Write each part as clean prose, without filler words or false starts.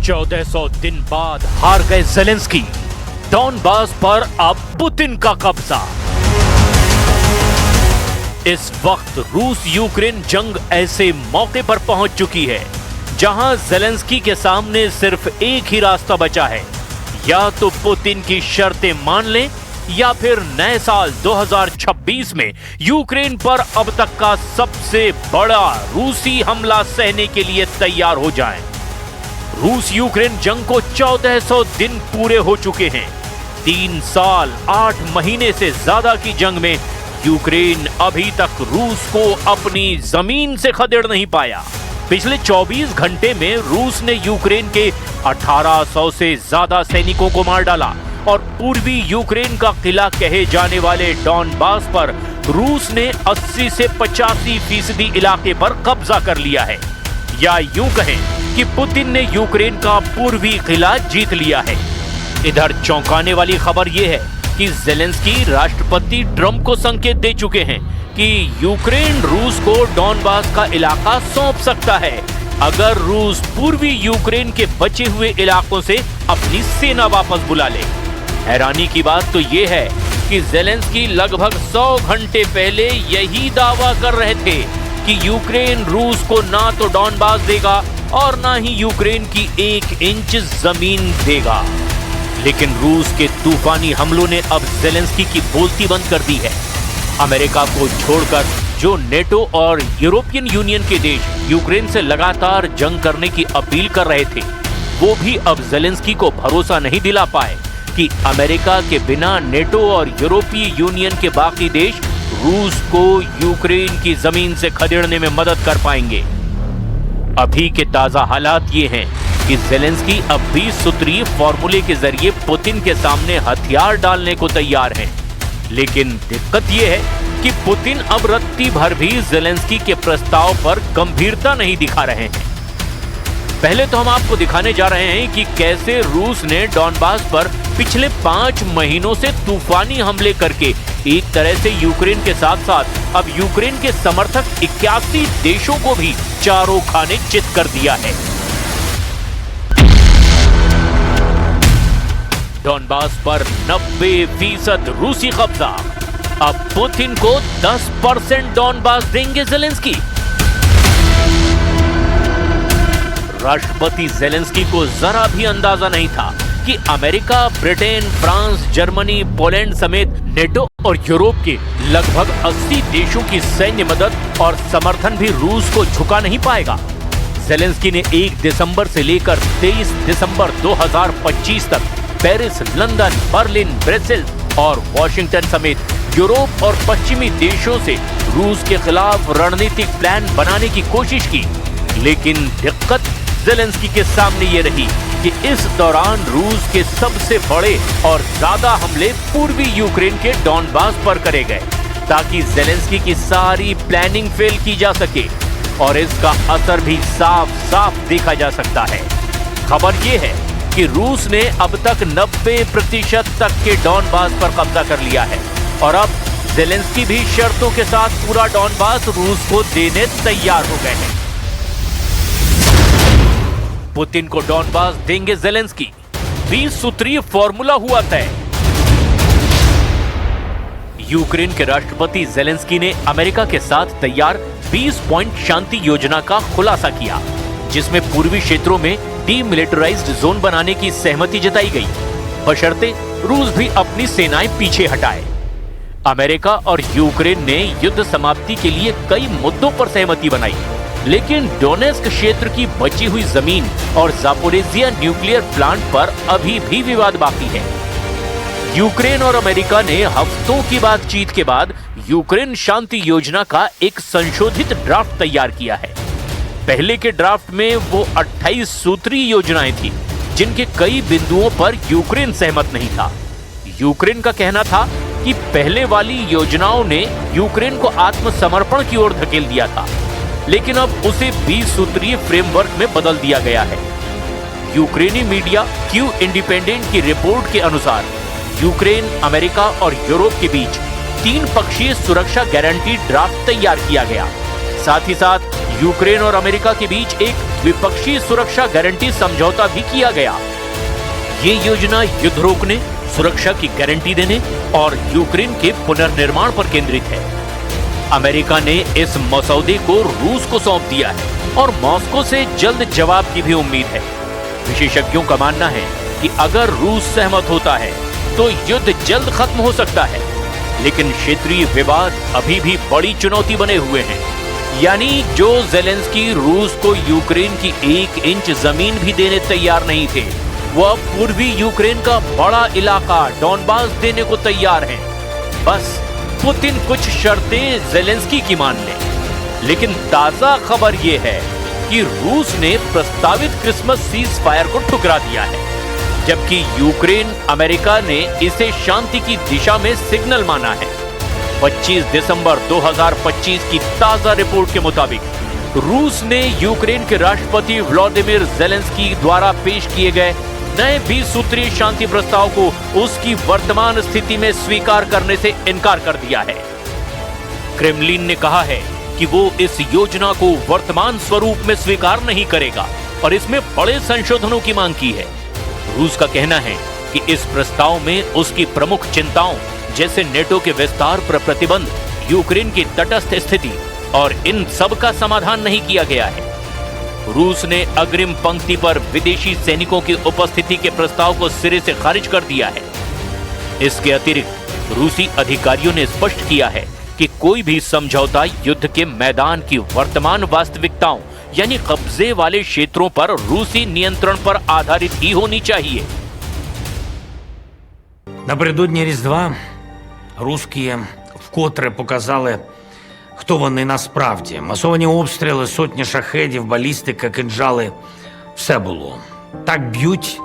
1400 दिन बाद हार गए ज़ेलेंस्की। डॉनबास पर अब पुतिन का कब्जा। इस वक्त रूस यूक्रेन जंग ऐसे मौके पर पहुंच चुकी है जहां ज़ेलेंस्की के सामने सिर्फ एक ही रास्ता बचा है, या तो पुतिन की शर्तें मान लें या फिर नए साल 2026 में यूक्रेन पर अब तक का सबसे बड़ा रूसी हमला सहने के लिए तैयार हो जाएं। रूस यूक्रेन जंग को 1400 दिन पूरे हो चुके हैं। 3 साल 8 महीने से ज्यादा की जंग में यूक्रेन अभी तक रूस को अपनी जमीन से खदेड़ नहीं पाया। पिछले 24 घंटे में रूस ने यूक्रेन के 1800 से ज्यादा सैनिकों को मार डाला और पूर्वी यूक्रेन का किला कहे जाने वाले डॉनबास पर रूस ने 80 से 85% इलाके पर कब्जा कर लिया है। या यूं कहें कि पुतिन ने यूक्रेन का पूर्वी किला जीत लिया है। इधर चौंकाने वाली खबर यह है कि ज़ेलेंस्की राष्ट्रपति ट्रंप को संकेत दे चुके हैं कि यूक्रेन रूस को डॉनबास का इलाका सौंप सकता है अगर रूस पूर्वी यूक्रेन के बचे हुए इलाकों से अपनी सेना वापस बुला ले। हैरानी की बात तो यह है कि ज़ेलेंस्की लगभग 100 घंटे पहले यही दावा कर रहे थे कि यूक्रेन रूस को ना तो डॉनबास देगा और ना ही यूक्रेन की 1 इंच जमीन देगा। लेकिन रूस के तूफानी हमलों ने अब ज़ेलेंस्की की बोलती बंद कर दी है। अमेरिका को छोड़कर जो नेटो और यूरोपियन यूनियन के देश यूक्रेन से लगातार जंग करने की अपील कर रहे थे, वो भी अब ज़ेलेंस्की को भरोसा नहीं दिला पाए कि अमेरिका के बिना नेटो और यूरोपीय यूनियन के बाकी देश रूस को यूक्रेन की जमीन से खदेड़ने में मदद कर पाएंगे। अभी के ताजा हालात ये हैं कि ज़ेलेंस्की अब 20 सूत्रीय फॉर्मूले के जरिए पुतिन के सामने हथियार डालने को तैयार हैं। लेकिन दिक्कत यह है कि पुतिन अब रत्ती भर भी ज़ेलेंस्की के प्रस्ताव पर गंभीरता नहीं दिखा रहे हैं। पहले तो हम आपको दिखाने जा रहे हैं कि कैसे रूस ने डॉनबास पर पिछले 5 महीनों से तूफानी हमले करके एक तरह से यूक्रेन के साथ साथ अब यूक्रेन के समर्थक 81 देशों को भी चारों खाने चित कर दिया है। डॉनबास पर 90% रूसी कब्जा। अब पुतिन को 10% डॉनबास देंगे ज़ेलेंस्की। राष्ट्रपति ज़ेलेंस्की को जरा भी अंदाजा नहीं था कि America, Britain, France, Germany, Poland समेत नेटो और यूरोप के लगभग 80 देशों की सैन्य मदद और समर्थन भी रूस को झुका नहीं पाएगा। ज़ेलेंस्की ने 1 दिसंबर से लेकर 23 दिसंबर 2025 तक पेरिस, लंदन, बर्लिन, ब्रसेल्स और वॉशिंगटन समेत यूरोप और पश्चिमी देशों से रूस के खिलाफ रणनीतिक प्लान बनाने की कोशिश की। लेकिन दिक्कत ज़ेलेंस्की के सामने ये रही कि इस दौरान रूस के सबसे बड़े और ज्यादा हमले पूर्वी यूक्रेन के डॉनबास पर करे गए ताकि ज़ेलेंस्की की सारी प्लानिंग फेल की जा सके, और इसका असर भी साफ साफ देखा जा सकता है। खबर यह है कि रूस ने अब तक 90% तक के डॉनबास पर कब्जा कर लिया है और अब ज़ेलेंस्की भी शर्तों के साथ पूरा डॉनबास रूस को देने तैयार हो गए हैं। पुतिन को डॉनबास देंगे ज़ेलेंस्की। 20 सूत्रीय फॉर्मूला हुआ तय। यूक्रेन के राष्ट्रपति ज़ेलेंस्की ने अमेरिका के साथ तैयार 20 पॉइंट शांति योजना का खुलासा किया, जिसमें पूर्वी क्षेत्रों में डीमिलिटराइज्ड जोन बनाने की सहमति जताई गई, बशर्ते रूस भी अपनी सेनाएं पीछे हटाए। अमेरिका और यूक्रेन ने युद्ध समाप्ति के लिए कई मुद्दों पर सहमति बनाई, लेकिन डोनेस्क क्षेत्र की बची हुई जमीन और जापोरेजिया न्यूक्लियर प्लांट पर अभी भी विवाद बाकी है। यूक्रेन और अमेरिका ने हफ्तों की बातचीत के बाद यूक्रेन शांति योजना का एक संशोधित ड्राफ्ट तैयार किया है। पहले के ड्राफ्ट में वो 28 सूत्रीय योजनाएं थी, जिनके कई बिंदुओं पर यूक्रेन सहमत नहीं था। यूक्रेन का कहना था कि पहले वाली योजनाओं ने यूक्रेन को आत्मसमर्पण की ओर धकेल दिया था, लेकिन अब उसे 20 सूत्रीय फ्रेमवर्क में बदल दिया गया है। यूक्रेनी मीडिया क्यू इंडिपेंडेंट की रिपोर्ट के अनुसार यूक्रेन, अमेरिका और यूरोप के बीच 3 पक्षीय सुरक्षा गारंटी ड्राफ्ट तैयार किया गया। साथ ही साथ यूक्रेन और अमेरिका के बीच एक द्विपक्षीय सुरक्षा गारंटी समझौता भी किया गया। ये योजना युद्ध रोकने, सुरक्षा की गारंटी देने और यूक्रेन के पुनर्निर्माण पर केंद्रित है। अमेरिका ने इस मसौदे को रूस को सौंप दिया है और मॉस्को से जल्द जवाब की भी उम्मीद है। विशेषज्ञों का मानना है कि अगर रूस सहमत होता है तो युद्ध जल्द खत्म हो सकता है, लेकिन क्षेत्रीय विवाद अभी भी बड़ी चुनौती बने हुए हैं। यानी जो जेलेंस्की रूस को यूक्रेन की 1 इंच जमीन भी देने तैयार नहीं थे, वो अब पूर्वी यूक्रेन का बड़ा इलाका डॉनबास देने को तैयार हैं। बस पुतिन कुछ शर्तें जेलेंस्की की मान ले। लेकिन ताजा खबर यह है कि रूस ने प्रस्तावित क्रिसमस सीज फायर को ठुकरा दिया है, जबकि यूक्रेन अमेरिका ने इसे शांति की दिशा में सिग्नल माना है। 25 दिसंबर 2025 की ताजा रिपोर्ट के मुताबिक रूस ने यूक्रेन के राष्ट्रपति व्लादिमीर जेलेंस्की द्वारा पेश किए गए नए 20 सूत्रीय शांति प्रस्ताव को उसकी वर्तमान स्थिति में स्वीकार करने से इनकार कर दिया है। क्रेमलिन ने कहा है कि वो इस योजना को वर्तमान स्वरूप में स्वीकार नहीं करेगा और इसमें बड़े संशोधनों की मांग की है। रूस का कहना है कि इस प्रस्ताव में उसकी प्रमुख चिंताओं जैसे नेटो के विस्तार पर प्रतिबंध, यूक्रेन की तटस्थ स्थिति और इन सब का समाधान नहीं किया गया है। रूस ने अग्रिम पंक्ति पर विदेशी सैनिकों की उपस्थिति के प्रस्ताव को सिरे से खारिज कर दिया है। इसके अतिरिक्त रूसी अधिकारियों ने स्पष्ट किया है कि कोई भी समझौता युद्ध के मैदान की वर्तमान वास्तविकताओं यानी कब्जे वाले क्षेत्रों पर रूसी नियंत्रण पर आधारित ही होनी चाहिए। Напередодні Різдва русські вкотре показали, хто вони насправді. Масовані обстріли, сотні шахедів, балістика, кинджали – все було. Так б'ють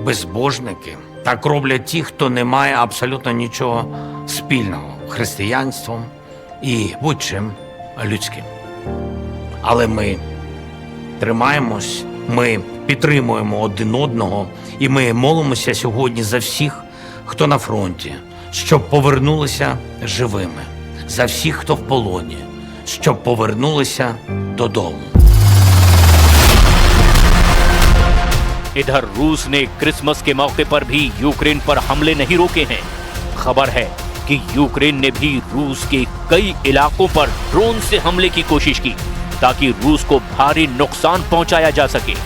безбожники, так роблять ті, хто не має абсолютно нічого спільного – християнством і будь-чим людським. Але ми тримаємось, ми підтримуємо один одного і ми молимося сьогодні за всіх, хто на фронті, щоб повернулися живими, за всіх, хто в полоні, щоб повернулися додому. इधर रूस ने क्रिसमस के मौके पर भी यूक्रेन पर हमले नहीं रोके हैं। खबर है कि यूक्रेन ने भी रूस के कई इलाकों पर ड्रोन से हमले की कोशिश की ताकि रूस को भारी नुकसान पहुंचाया जा सके।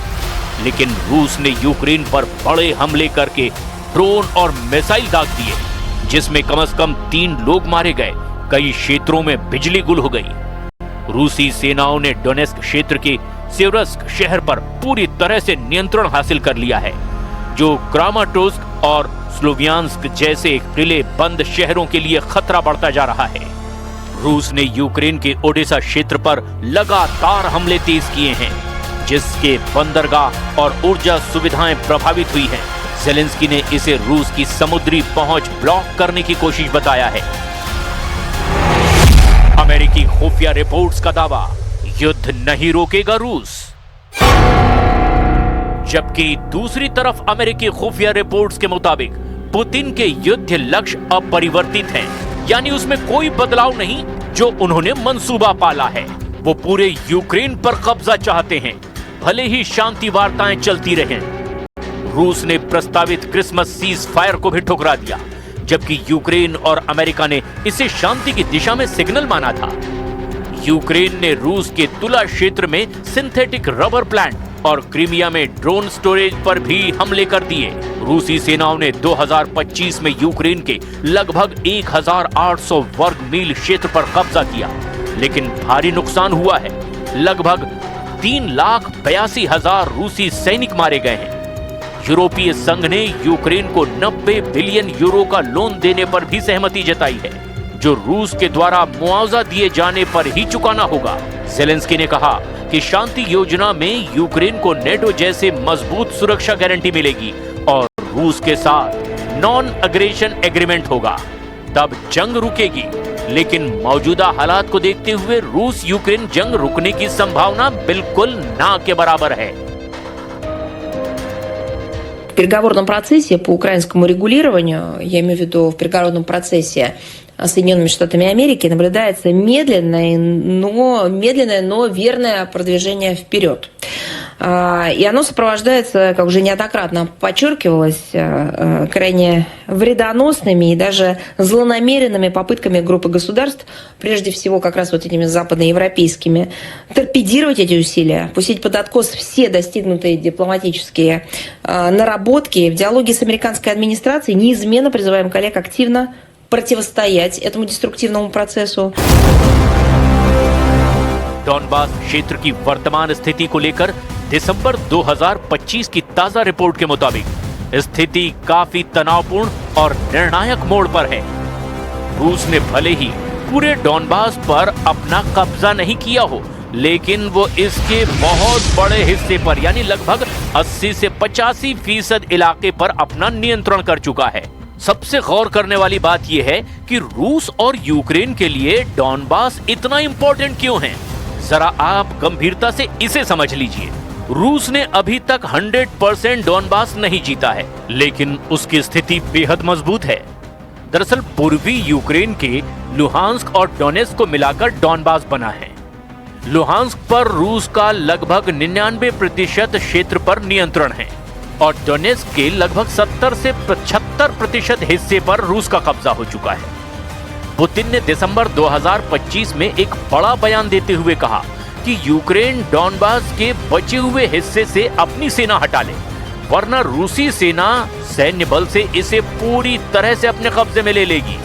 लेकिन रूस ने यूक्रेन पर बड़े हमले करके ड्रोन और मिसाइल दाग दिए, जिसमें कम से कम 3 लोग मारे गए, कई क्षेत्रों में बिजली गुल हो गई। रूसी सेनाओं ने डोनेस्क क्षेत्र के सेवरस्क शहर पर पूरी तरह से नियंत्रण हासिल कर लिया है, जो क्रामाटोर्स्क और स्लोवियांस्क जैसे किले बंद शहरों के लिए खतरा बढ़ता जा रहा है। रूस ने यूक्रेन के ओडेसा क्षेत्र पर लगातार हमले तेज किए हैं, जिसके बंदरगाह और ऊर्जा सुविधाएं प्रभावित हुई हैं। जेलेंस्की ने इसे रूस की समुद्री पहुंच ब्लॉक करने की कोशिश बताया है। अमेरिकी खुफिया रिपोर्ट्स का दावा, युद्ध नहीं रोकेगा रूस। जबकि दूसरी तरफ अमेरिकी खुफिया रिपोर्ट्स के मुताबिक पुतिन के युद्ध लक्ष्य अपरिवर्तित हैं, यानी उसमें कोई बदलाव नहीं जो उन्होंने मंसूबा पाला है। वो पूरे यूक्रेन पर कब्जा चाहते हैं, भले ही शांति वार्ताएं चलती रहें। रूस ने प्रस्तावित क्रिसमस सीज फायर को भी ठुकरा दिया, जबकि यूक्रेन और अमेरिका ने इसे शांति की दिशा में सिग्नल माना था। यूक्रेन ने रूस के तुला क्षेत्र में सिंथेटिक रबर प्लांट और क्रीमिया में ड्रोन स्टोरेज पर भी हमले कर दिए। रूसी सेनाओं ने 2025 में यूक्रेन के लगभग 1800 वर्ग मील क्षेत्र पर कब्जा किया, लेकिन भारी नुकसान हुआ है। लगभग 3,82,000 रूसी सैनिक मारे गए हैं। यूरोपीय संघ ने यूक्रेन को 90 बिलियन यूरो का लोन देने पर भी सहमति जताई है, जो रूस के द्वारा मुआवजा दिए जाने पर ही चुकाना होगा। जेलेंस्की ने कहा कि शांति योजना में यूक्रेन को नेटो जैसे मजबूत सुरक्षा गारंटी मिलेगी और रूस के साथ नॉन अग्रेशन एग्रीमेंट होगा, तब जंग रुकेगी। लेकिन मौजूदा हालात को देखते हुए रूस यूक्रेन जंग रुकने की संभावना बिल्कुल ना के बराबर है। В переговорном процессе по украинскому регулированию, я имею в виду в переговорном процессе Соединенными Штатами Америки наблюдается медленное, но верное продвижение вперед. И оно сопровождается, как уже неоднократно подчеркивалось, крайне вредоносными и даже злонамеренными попытками группы государств, прежде всего как раз вот этими западноевропейскими, торпедировать эти усилия, пустить под откос все достигнутые дипломатические наработки. В диалоге с американской администрацией неизменно призываем коллег активно противостоять этому деструктивному процессу. डॉनबास क्षेत्र की वर्तमान स्थिति को लेकर दिसंबर 2025 की ताजा रिपोर्ट के मुताबिक स्थिति काफी तनावपूर्ण और निर्णायक मोड़ पर है। रूस ने भले ही पूरे डॉनबास पर अपना कब्जा नहीं किया हो, लेकिन वो इसके बहुत बड़े हिस्से पर यानी लगभग 80 से 85% इलाके पर अपना नियंत्रण कर चुका है। सबसे गौर करने वाली बात यह है कि रूस और यूक्रेन के लिए डॉनबास इतना इंपॉर्टेंट क्यों है। जरा आप गंभीरता से इसे समझ लीजिए। रूस ने अभी तक 100% डॉनबास नहीं जीता है, लेकिन उसकी स्थिति बेहद मजबूत है। दरअसल पूर्वी यूक्रेन के लुहांस्क और डोनेस्क को मिलाकर डॉनबास बना है। लुहांस्क पर रूस का लगभग 99% क्षेत्र पर नियंत्रण है और डोनेस्क के लगभग 70 से 75% हिस्से पर रूस का कब्जा हो चुका है। पुतिन ने दिसंबर 2025 में एक बड़ा बयान देते हुए कहा कि यूक्रेन डॉनबास के बचे हुए हिस्से से अपनी सेना हटा ले, वरना रूसी सेना सैन्य बल से इसे पूरी तरह से अपने कब्जे में ले लेगी।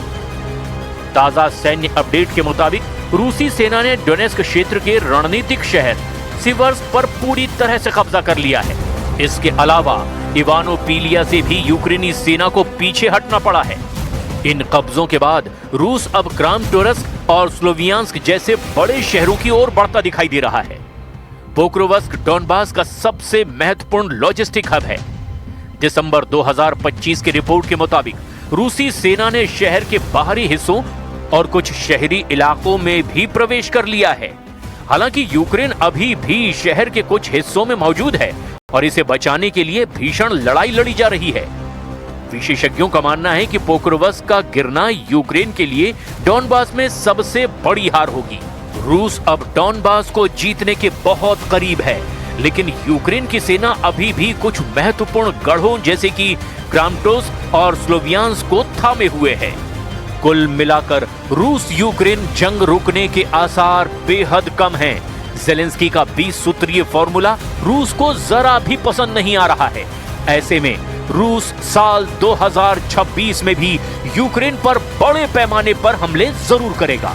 ताजा सैन्य अपडेट के मुताबिक रूसी सेना ने डोनेस्क क्षेत्र के रणनीतिक शहर सिवर्स्क पर पूरी तरह से कब्जा कर लिया है। इसके अलावा इवानोपिलिया से भी यूक्रेनी सेना को पीछे हटना पड़ा है। इन कब्जों के बाद रूस अब क्रामाटोर्स्क और स्लोवियांस्क जैसे बड़े शहरों की ओर बढ़ता दिखाई दे रहा है। पोक्रोवस्क डॉनबास का सबसे महत्वपूर्ण लॉजिस्टिक हब है। दिसंबर 2025 की रिपोर्ट के मुताबिक रूसी सेना ने शहर के बाहरी हिस्सों और कुछ शहरी इलाकों में भी प्रवेश कर लिया है। हालांकि यूक्रेन अभी भी शहर के कुछ हिस्सों में मौजूद है और इसे बचाने के लिए भीषण लड़ाई लड़ी जा रही है। विशेषज्ञों का मानना है कि पोक्रोवस्क का गिरना यूक्रेन के लिए डॉनबास में सबसे बड़ी हार होगी। रूस अब डॉनबास को जीतने के बहुत करीब है, लेकिन यूक्रेन की सेना अभी भी कुछ महत्वपूर्ण गढ़ों जैसे कि क्रामाटोर्स्क और स्लोवियांस्क को थामे हुए है। कुल मिलाकर रूस यूक्रेन जंग रुकने के आसार बेहद कम हैं। ज़ेलेंस्की का 20 सूत्रीय फॉर्मूला रूस को जरा भी पसंद नहीं आ रहा है। ऐसे में रूस साल 2026 में भी यूक्रेन पर बड़े पैमाने पर हमले जरूर करेगा।